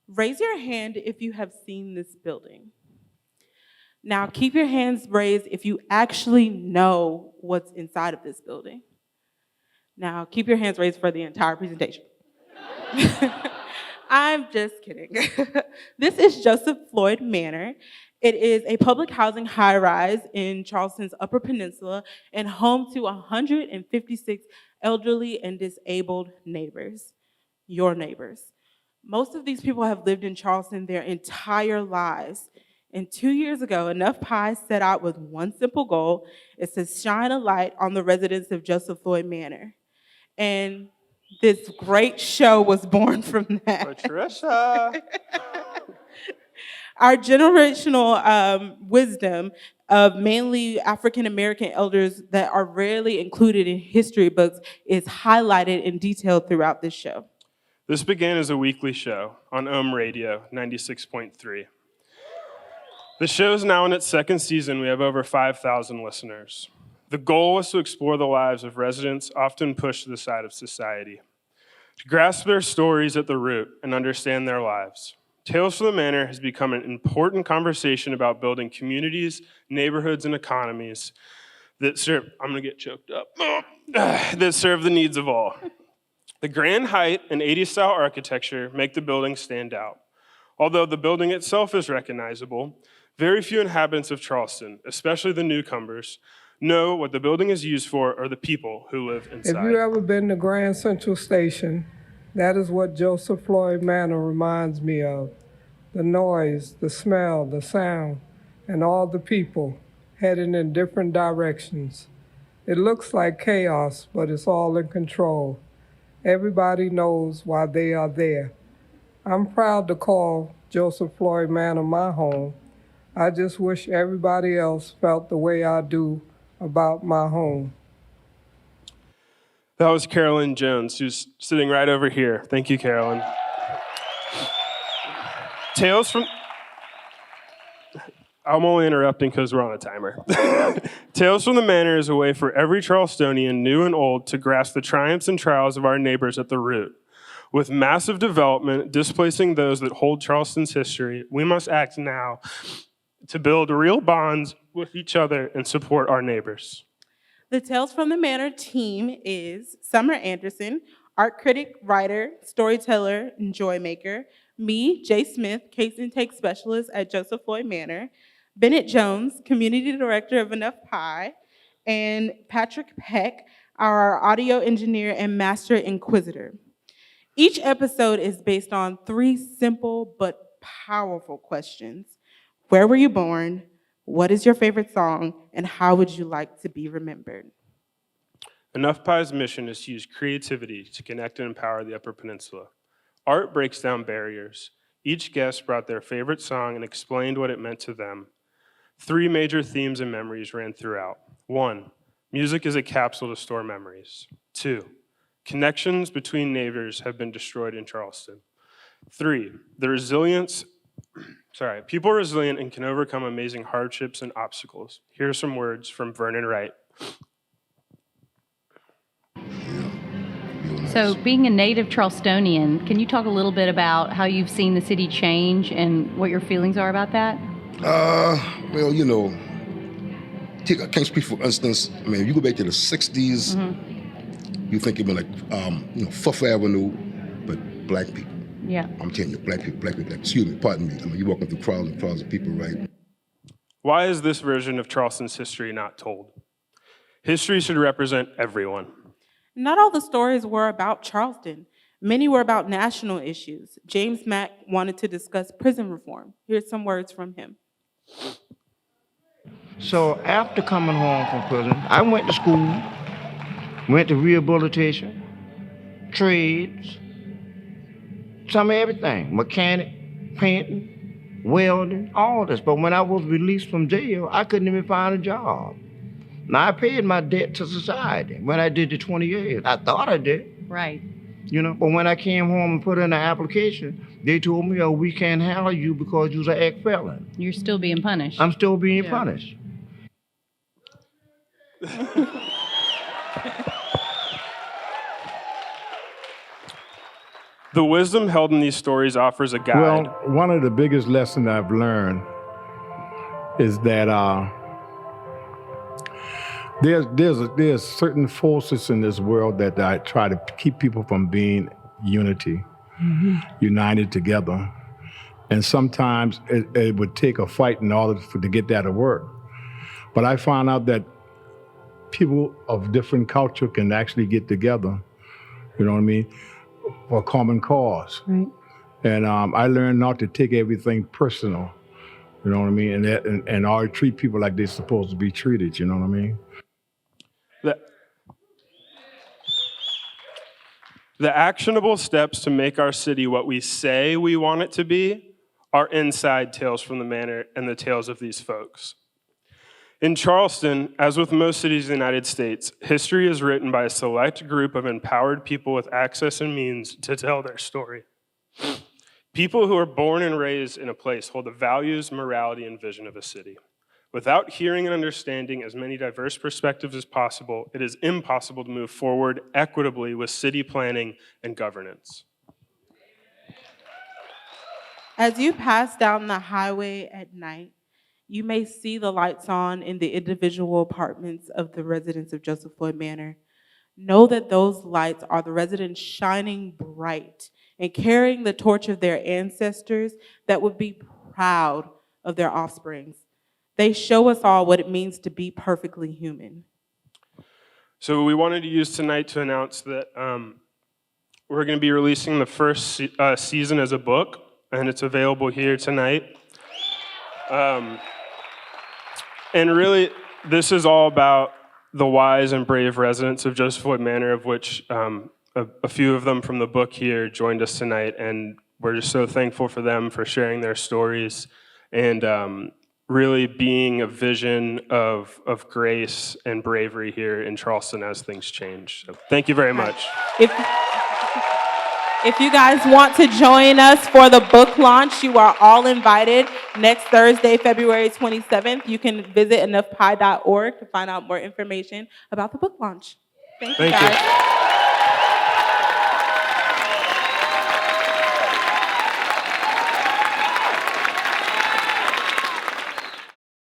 Raise your hand if you have seen this building. Now, keep your hands raised if you actually know what's inside of this building. Now, keep your hands raised for the entire presentation. I'm just kidding. This is Joseph Floyd Manor. It is a public housing high rise in Charleston's Upper Peninsula and home to 156 elderly and disabled neighbors, your neighbors. Most of these people have lived in Charleston their entire lives. And 2 years ago, Enough Pie set out with one simple goal: is to shine a light on the residents of Joseph Floyd Manor. And this great show was born from that. Patricia. Our generational wisdom of mainly African American elders that are rarely included in history books is highlighted and detailed throughout this show. This began as a weekly show on Radio 96.3. The show is now in its second season. We have over 5,000 listeners. The goal was to explore the lives of residents often pushed to the side of society, to grasp their stories at the root and understand their lives. Tales from the Manor has become an important conversation about building communities, neighborhoods, and economies that serve, I'm gonna get choked up, that serve the needs of all. The grand height and 80s style architecture make the building stand out. Although the building itself is recognizable, very few inhabitants of Charleston, especially the newcomers, know what the building is used for or the people who live inside. If you've ever been to Grand Central Station, that is what Joseph Floyd Manor reminds me of. The noise, the smell, the sound, and all the people heading in different directions. It looks like chaos, but it's all in control. Everybody knows why they are there. I'm proud to call Joseph Floyd Manor my home. I just wish everybody else felt the way I do about my home. That was Carolyn Jones, who's sitting right over here. Thank you, Carolyn. Tales from... I'm only interrupting because we're on a timer. Tales from the Manor is a way for every Charlestonian, new and old, to grasp the triumphs and trials of our neighbors at the root. With massive development displacing those that hold Charleston's history, we must act now to build real bonds with each other and support our neighbors. The Tales from the Manor team is Summer Anderson, art critic, writer, storyteller, and joy maker. Me, Jay Smith, case intake specialist at Joseph Floyd Manor. Bennett Jones, community director of Enough Pie. And Patrick Peck, our audio engineer and master inquisitor. Each episode is based on 3 simple but powerful questions. Where were you born? What is your favorite song? And how would you like to be remembered? Enough Pie's mission is to use creativity to connect and empower the Upper Peninsula. Art breaks down barriers. Each guest brought their favorite song and explained what it meant to them. 3 major themes and memories ran throughout. 1, music is a capsule to store memories. 2, connections between neighbors have been destroyed in Charleston. 3, people are resilient and can overcome amazing hardships and obstacles. Here are some words from Vernon Wright. So, being a native Charlestonian, can you talk a little bit about how you've seen the city change and what your feelings are about that? Well, I can't speak for instance. I mean, if you go back to the 60s, you think it was like, Fifth Avenue, but black people. Yeah. I'm telling you, black people, excuse me, pardon me. I mean, you're walking through crowds and crowds of people, right? Why is this version of Charleston's history not told? History should represent everyone. Not all the stories were about Charleston. Many were about national issues. James Mack wanted to discuss prison reform. Here's some words from him. So after coming home from prison, I went to school, went to rehabilitation, trades, some of everything, mechanic, painting, welding, all this. But when I was released from jail, I couldn't even find a job. Now, I paid my debt to society when I did the 20 years. I thought I did. Right. But when I came home and put in the application, they told me, we can't handle you because you're an ex-felon. You're still being punished. I'm still being punished. The wisdom held in these stories offers a guide. Well, one of the biggest lessons I've learned is that there's certain forces in this world that I try to keep people from being united together. And sometimes it would take a fight in order to get that to work. But I found out that people of different culture can actually get together, you know what I mean, for a common cause. Right. And I learned not to take everything personal, you know what I mean, and I treat people like they're supposed to be treated, you know what I mean? The actionable steps to make our city what we say we want it to be are inside Tales from the Manor and the tales of these folks. In Charleston, as with most cities in the United States, history is written by a select group of empowered people with access and means to tell their story. People who are born and raised in a place hold the values, morality, and vision of a city. Without hearing and understanding as many diverse perspectives as possible, it is impossible to move forward equitably with city planning and governance. As you pass down the highway at night, you may see the lights on in the individual apartments of the residents of Joseph Floyd Manor. Know that those lights are the residents shining bright and carrying the torch of their ancestors that would be proud of their offsprings. They show us all what it means to be perfectly human. So we wanted to use tonight to announce that we're going to be releasing the first season as a book, and it's available here tonight. And really, this is all about the wise and brave residents of Joseph Floyd Manor, of which a few of them from the book here joined us tonight, and we're just so thankful for them for sharing their stories and really being a vision of grace and bravery here in Charleston as things change. So thank you very much. If you guys want to join us for the book launch, you are all invited next Thursday, February 27th. You can visit enoughpie.org to find out more information about the book launch. Thank you, guys.